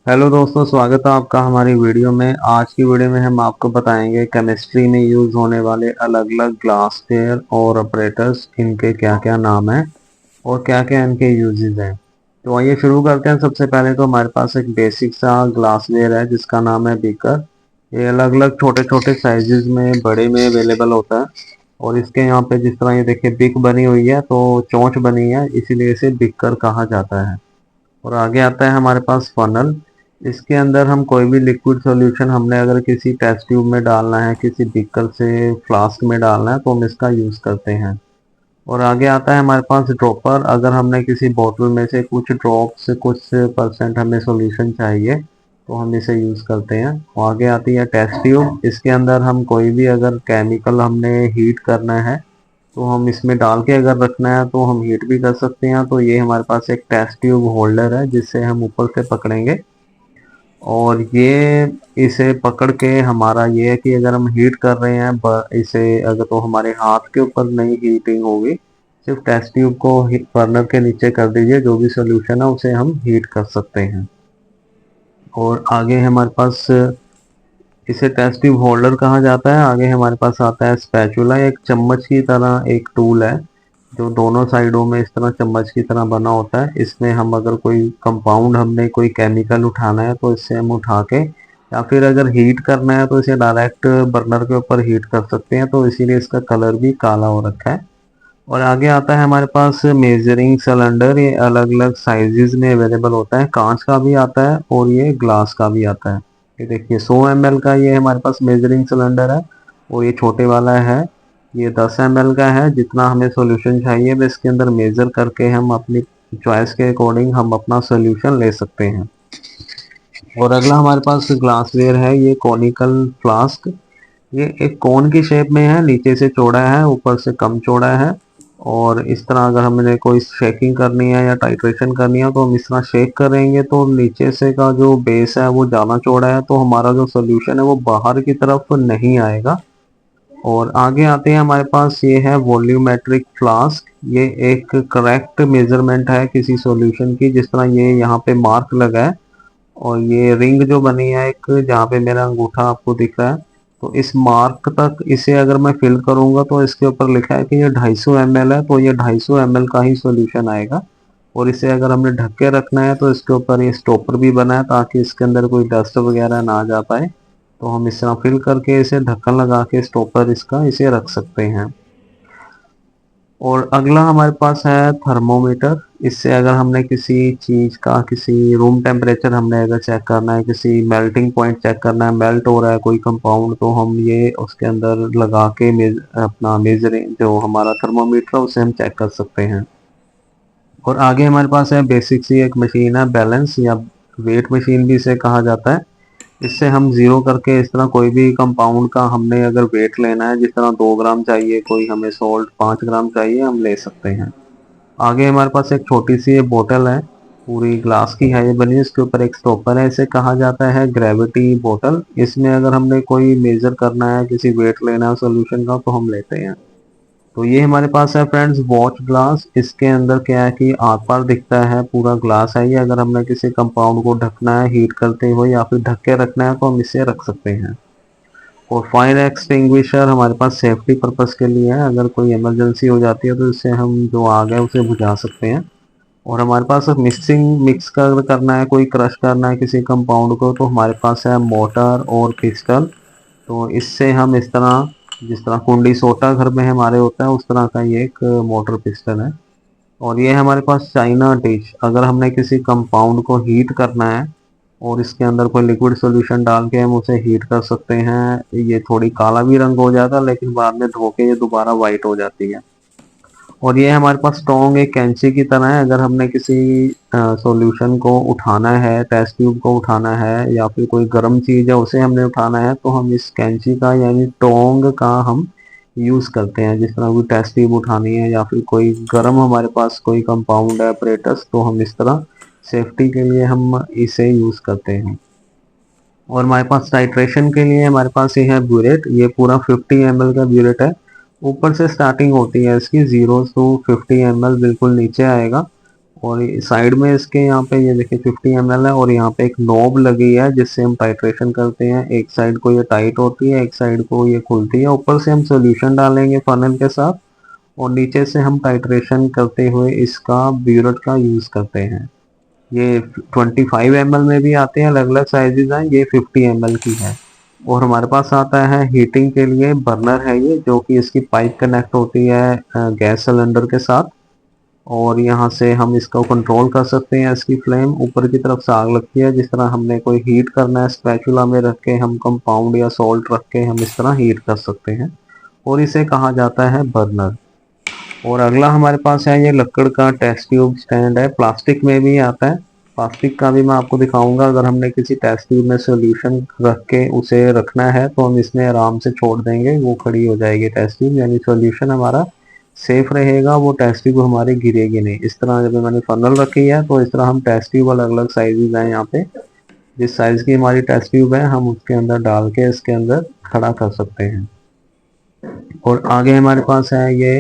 Hello दोस्तों, स्वागत है आपका हमारी वीडियो में। आज की वीडियो में हम आपको बताएंगे केमिस्ट्री में यूज होने वाले अलग अलग ग्लासवेयर और ऑपरेटर्स, इनके क्या क्या नाम हैं और क्या क्या इनके यूजेस हैं। तो आइए शुरू करते हैं। सबसे पहले तो हमारे पास एक बेसिक सा ग्लासवेयर है जिसका नाम है बीकर। ये अलग अलग छोटे छोटे साइजेस में, बड़े में अवेलेबल होता है। और इसके यहाँ पे जिस तरह ये देखिए बिक बनी हुई है, तो चोंच बनी है, इसीलिए इसे बीकर कहा जाता है। और आगे आता है हमारे पास फनल। इसके अंदर हम कोई भी लिक्विड सॉल्यूशन हमने अगर किसी टेस्ट ट्यूब में डालना है, किसी बीकर से फ्लास्क में डालना है, तो हम इसका यूज़ करते हैं। और आगे आता है हमारे पास ड्रॉपर। अगर हमने किसी बोतल में से कुछ ड्रॉप्स, कुछ परसेंट हमें सॉल्यूशन चाहिए, तो हम इसे यूज़ करते हैं। और आगे आती है टेस्ट ट्यूब। इसके अंदर हम कोई भी अगर केमिकल हमने हीट करना है, तो हम इसमें डाल के अगर रखना है तो हम हीट भी कर सकते हैं। तो ये हमारे पास एक टेस्ट ट्यूब होल्डर है जिससे हम ऊपर से पकड़ेंगे। और ये इसे पकड़ के हमारा ये है कि अगर हम हीट कर रहे हैं इसे, अगर तो हमारे हाथ के ऊपर नहीं हीटिंग होगी, सिर्फ टेस्ट ट्यूब को बर्नर के नीचे कर दीजिए, जो भी सोल्यूशन है उसे हम हीट कर सकते हैं। और आगे हमारे पास इसे टेस्ट ट्यूब होल्डर कहा जाता है। आगे हमारे पास आता है स्पैचुला। एक चम्मच की तरह एक टूल है जो दोनों साइडों में इस तरह चम्मच की तरह बना होता है। इसमें हम अगर कोई कंपाउंड, हमने कोई केमिकल उठाना है, तो इससे हम उठा के, या फिर अगर हीट करना है तो इसे डायरेक्ट बर्नर के ऊपर हीट कर सकते हैं। तो इसीलिए इसका कलर भी काला हो रखा है। और आगे आता है हमारे पास मेजरिंग सिलेंडर। ये अलग अलग साइजेस में अवेलेबल होता है। कांच का भी आता है और ये ग्लास का भी आता है। ये देखिए 100 ml का ये हमारे पास मेजरिंग सिलेंडर है। और ये छोटे वाला है, ये 10 ml का है। जितना हमें सॉल्यूशन चाहिए बस इसके अंदर मेजर करके हम अपनी चॉइस के अकॉर्डिंग हम अपना सॉल्यूशन ले सकते हैं। और अगला हमारे पास ग्लासवेयर है, ये कॉनिकल फ्लास्क। ये एक कोन की शेप में है, नीचे से चौड़ा है, ऊपर से कम चौड़ा है। और इस तरह अगर हमने कोई शेकिंग करनी है या टाइट्रेशन करनी है, तो हम इस तरह शेक करेंगे तो नीचे से का जो बेस है वो ज़्यादा चौड़ा है, तो हमारा जो सोल्यूशन है वो बाहर की तरफ नहीं आएगा। और आगे आते हैं हमारे पास ये है वॉल्यूमेट्रिक फ्लास्क। ये एक करेक्ट मेजरमेंट है किसी सॉल्यूशन की। जिस तरह ये यहाँ पे मार्क लगा है और ये रिंग जो बनी है एक, जहाँ पे मेरा अंगूठा आपको दिख रहा है, तो इस मार्क तक इसे अगर मैं फिल करूंगा तो इसके ऊपर लिखा है कि ये 250 ml है, तो ये 250 ml का ही सॉल्यूशन आएगा। और इसे अगर हमने ढक के रखना है तो इसके ऊपर ये स्टॉपर भी बना है ताकि इसके अंदर कोई डस्ट वगैरह ना जा पाए। तो हम इस तरह फिल करके इसे ढक्कन लगा के स्टॉपर इसका इसे रख सकते हैं। और अगला हमारे पास है थर्मोमीटर। इससे अगर हमने किसी चीज़ का, किसी रूम टेम्परेचर हमने अगर चेक करना है, किसी मेल्टिंग पॉइंट चेक करना है, मेल्ट हो रहा है कोई कंपाउंड, तो हम ये उसके अंदर लगा के अपना मेजरिंग जो हमारा थर्मोमीटर है उसे हम चेक कर सकते हैं। और आगे हमारे पास है बेसिक सी एक मशीन है, बैलेंस या वेट मशीन भी इसे कहा जाता है। इससे हम जीरो करके इस तरह कोई भी कंपाउंड का हमने अगर वेट लेना है, जिस तरह 2 ग्राम चाहिए, कोई हमें सॉल्ट 5 ग्राम चाहिए, हम ले सकते हैं। आगे हमारे पास एक छोटी सी ये बोतल है, पूरी ग्लास की है ये बनी। इसके ऊपर एक स्टॉपर है, इसे कहा जाता है ग्रेविटी बोतल। इसमें अगर हमने कोई मेजर करना है, किसी वेट लेना है सोल्यूशन का, तो हम लेते हैं। तो ये हमारे पास है फ्रेंड्स वॉच ग्लास। इसके अंदर क्या है कि आर पार दिखता है, पूरा ग्लास है ये। अगर हमने किसी कंपाउंड को ढकना है हीट करते हुए या फिर ढक के रखना है, तो हम इसे रख सकते हैं। और फायर एक्सटिंग्विशर हमारे पास सेफ्टी पर्पस के लिए है। अगर कोई इमरजेंसी हो जाती है तो इससे हम जो आग है उसे बुझा सकते हैं। और हमारे पास मिक्स कर करना है, कोई क्रश करना है किसी कंपाउंड को, तो हमारे पास है मोटर और पिस्टल। तो इससे हम इस तरह, जिस तरह कुंडी सोटा घर में हमारे होता है, उस तरह का ये एक मोटर पिस्टल है। और ये हमारे पास चाइना डिश। अगर हमने किसी कंपाउंड को हीट करना है और इसके अंदर कोई लिक्विड सॉल्यूशन डाल के हम उसे हीट कर सकते हैं, ये थोड़ी काला भी रंग हो जाता है लेकिन बाद में धो के ये दोबारा वाइट हो जाती है। और ये हमारे पास टोंग एक कैंची की तरह है। अगर हमने किसी सॉल्यूशन को उठाना है, टेस्ट ट्यूब को उठाना है, या फिर कोई गर्म चीज़ है उसे हमने उठाना है, तो हम इस कैंची का यानी टोंग का हम यूज़ करते हैं। जिस तरह कोई टेस्ट ट्यूब उठानी है या फिर कोई गर्म हमारे पास कोई कंपाउंड है, अपरेटस, तो हम इस तरह सेफ्टी के लिए हम इसे यूज़ करते हैं। और हमारे पास टाइट्रेशन के लिए हमारे पास ये है ब्यूरेट। ये पूरा 50 ml का ब्यूरेट है। ऊपर से स्टार्टिंग होती है इसकी 0 to 50 ml, बिल्कुल नीचे आएगा। और साइड में इसके यहाँ पे ये देखिए 50 ml है और यहाँ पे एक नॉब लगी है जिससे हम टाइट्रेशन करते हैं। एक साइड को ये टाइट होती है, एक साइड को ये खुलती है। ऊपर से हम सॉल्यूशन डालेंगे फनल के साथ और नीचे से हम टाइट्रेशन करते हुए इसका ब्यूरेट का यूज करते हैं। ये 25 ml में भी आते हैं, अलग अलग साइजेस हैं। ये 50 ml की है। और हमारे पास आता है हीटिंग के लिए बर्नर है ये, जो कि इसकी पाइप कनेक्ट होती है गैस सिलेंडर के साथ। और यहाँ से हम इसको कंट्रोल कर सकते हैं। इसकी फ्लेम ऊपर की तरफ से आग लगती है, जिस तरह हमने कोई हीट करना है स्पैचुला में रख के हम कंपाउंड या सॉल्ट रख के हम इस तरह हीट कर सकते हैं। और इसे कहा जाता है बर्नर। और अगला हमारे पास है ये लकड़ का टेस्ट ट्यूब स्टैंड है, प्लास्टिक में भी आता है। प्लास्टिक का भी मैं आपको दिखाऊंगा। अगर हमने किसी टेस्ट ट्यूब में सॉल्यूशन रख के उसे रखना है तो हम इसमें आराम से छोड़ देंगे, वो खड़ी हो जाएगी टेस्ट ट्यूब, यानी सॉल्यूशन हमारा सेफ रहेगा, वो टेस्ट ट्यूब हमारी गिरेगी नहीं। इस तरह जब मैंने फनल रखी है तो इस तरह हम टेस्ट ट्यूब अलग अलग साइजेज हैं यहाँ पे। जिस साइज की हमारी टेस्ट ट्यूब है हम उसके अंदर डाल के इसके अंदर खड़ा कर सकते हैं। और आगे हमारे पास है ये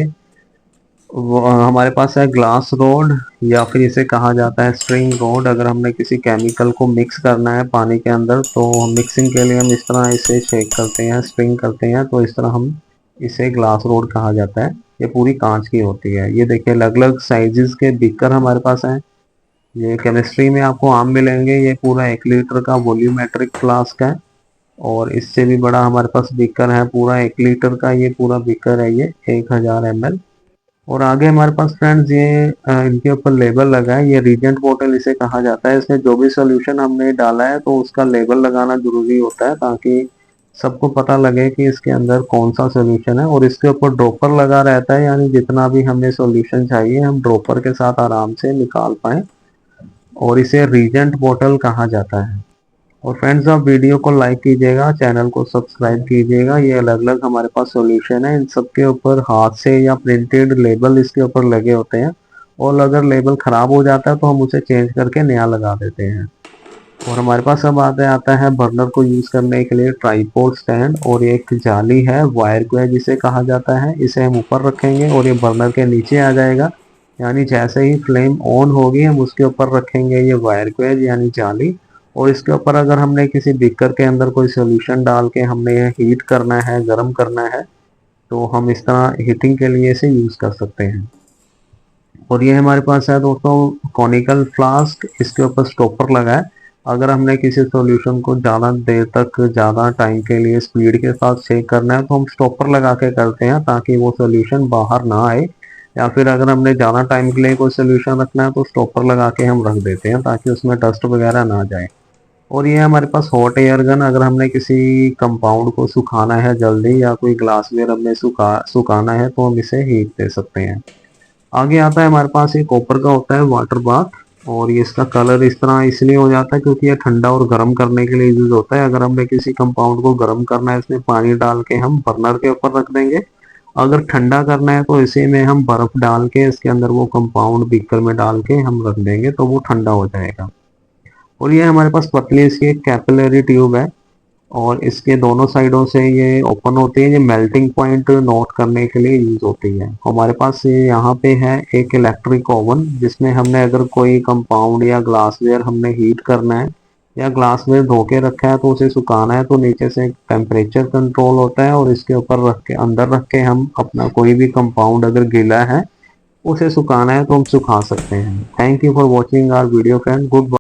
हमारे पास है ग्लास रोड, या फिर इसे कहा जाता है स्प्रिंग रोड। अगर हमने किसी केमिकल को मिक्स करना है पानी के अंदर तो मिक्सिंग के लिए हम इस तरह इसे शेक करते हैं, स्प्रिंग करते हैं, तो इस तरह हम इसे ग्लास रोड कहा जाता है। ये पूरी कांच की होती है। ये देखिए अलग अलग साइजेस के बीकर हमारे पास हैं। ये केमिस्ट्री में आपको आम मिलेंगे। ये पूरा 1 लीटर का वॉल्यूमेट्रिक फ्लास्क है। और इससे भी बड़ा हमारे पास बीकर है, पूरा 1 लीटर का ये पूरा बीकर है, ये 1000 ml। और आगे हमारे पास फ्रेंड्स ये इनके ऊपर लेबल लगा है। ये रीजेंट बोतल इसे कहा जाता है। इसमें जो भी सोल्यूशन हमने डाला है तो उसका लेबल लगाना जरूरी होता है, ताकि सबको पता लगे कि इसके अंदर कौन सा सोल्यूशन है। और इसके ऊपर ड्रॉपर लगा रहता है, यानी जितना भी हमें सोल्यूशन चाहिए हम ड्रॉपर के साथ आराम से निकाल पाए। और इसे रीजेंट बोतल कहा जाता है। और फ्रेंड्स आप वीडियो को लाइक कीजिएगा, चैनल को सब्सक्राइब कीजिएगा। ये अलग अलग हमारे पास सॉल्यूशन है, इन सब के ऊपर हाथ से या प्रिंटेड लेबल इसके ऊपर लगे होते हैं। और अगर लेबल खराब हो जाता है तो हम उसे चेंज करके नया लगा देते हैं। और हमारे पास अब आता है बर्नर को यूज करने के लिए ट्राइपॉड स्टैंड। और एक जाली है वायर ग्वेज जिसे कहा जाता है। इसे हम ऊपर रखेंगे और ये बर्नर के नीचे आ जाएगा, यानी जैसे ही फ्लेम ऑन होगी हम उसके ऊपर रखेंगे ये वायर ग्वेज यानी जाली। और इसके ऊपर अगर हमने किसी बीकर के अंदर कोई सोल्यूशन डाल के हमने ये हीट करना है, गर्म करना है, तो हम इस तरह हीटिंग के लिए इसे यूज कर सकते हैं। और ये हमारे पास है दोस्तों कॉनिकल फ्लास्क, इसके ऊपर स्टॉपर लगा है। अगर हमने किसी सॉल्यूशन को ज़्यादा देर तक ज़्यादा टाइम के लिए स्पीड के साथ शेक करना है तो हम स्टॉपर लगा के करते हैं, ताकि वो सॉल्यूशन बाहर ना आए। या फिर अगर हमने ज़्यादा टाइम के लिए कोई सॉल्यूशन रखना है तो स्टॉपर लगा के हम रख देते हैं, ताकि उसमें डस्ट वगैरह ना जाए। और ये हमारे पास हॉट एयर गन, अगर हमने किसी कंपाउंड को सुखाना है जल्दी या कोई ग्लासवेयर हमें सुखाना है तो हम इसे हीट दे सकते हैं। आगे आता है हमारे पास एक कॉपर का होता है वाटर बाथ। और ये इसका कलर इस तरह इसलिए हो जाता है क्योंकि ये ठंडा और गर्म करने के लिए यूज होता है। अगर हमने किसी कंपाउंड को गर्म करना है इसमें पानी डाल के हम बर्नर के ऊपर रख देंगे। अगर ठंडा करना है तो इसी में हम बर्फ डाल के इसके अंदर वो कंपाउंड बीकर में डाल के हम रख देंगे तो वो ठंडा हो जाएगा। और ये हमारे पास पतली इसकी एक कैपिलरी ट्यूब है और इसके दोनों साइडों से ये ओपन होती है। ये मेल्टिंग पॉइंट नोट करने के लिए यूज होती है। हमारे पास ये यहाँ पे है एक इलेक्ट्रिक ओवन, जिसमें हमने अगर कोई कंपाउंड या ग्लासवेयर हमने हीट करना है या ग्लासवेयर धो के रखा है तो उसे सुखाना है, तो नीचे से टेम्परेचर कंट्रोल होता है और इसके ऊपर रख के अंदर रख के हम अपना कोई भी कंपाउंड अगर गीला है उसे सुखाना है तो हम सुखा सकते हैं। Thank you for watching our video friend. Good